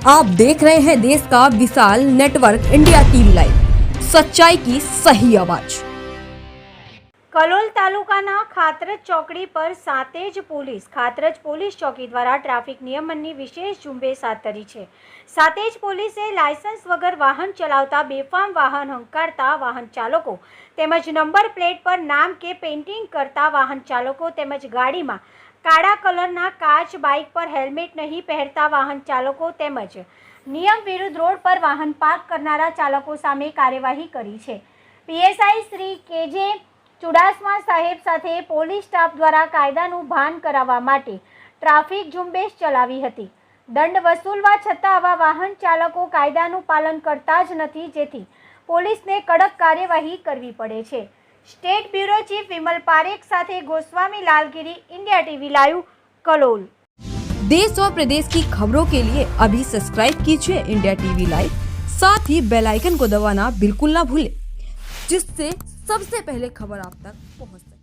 आप देख रहे हैं देश का विशाल नेटवर्क इंडिया टीवी लाइव, सच्चाई की सही आवाज। કલોલ તાલુકાના ખાતરજ ચોકડી પર ખાતરજ પોલીસ ચોકી દ્વારા ટ્રાફિક નિયમનની વિશેષ ઝુંબેશ હાથ ધરી છે। સાતેજ પોલીસે લાયસન્સ વગર વાહન ચલાવતા બેફામ વાહન હંકારતા વાહન ચાલકો તેમજ નંબર પ્લેટ પર નામ કે પેઇન્ટિંગ કરતા વાહન ચાલકો તેમજ ગાડીમાં કાળા કલરના કાચ, બાઇક પર હેલ્મેટ નહીં પહેરતા વાહન ચાલકો તેમજ નિયમ વિરુદ્ધ રોડ પર વાહન પાર્ક કરનારા ચાલકો સામે કાર્યવાહી કરી છે। પીએસઆઈ શ્રી કેજે ચુડાસમા સાહેબ સાથે પોલીસ સ્ટાફ દ્વારા કાયદાનું ભાન કરાવવા માટે ટ્રાફિક ઝુંબેશ ચલાવી હતી। દંડ વસૂલવા છતાં આવા વાહન ચાલકો કાયદાનું પાલન કરતા જ નથી, જેથી પોલીસને કડક કાર્યવાહી કરવી પડે છે। State bureau chief Vimal Parekh साथे Goswami Lalgiri, India TV live, Kalol. देश और प्रदेश की खबरों के लिए अभी सब्सक्राइब कीजिए इंडिया टीवी लाइव, साथ ही बेल आइकन को दबाना बिल्कुल ना भूलें, जिससे सबसे पहले खबर आप तक पहुंच सके।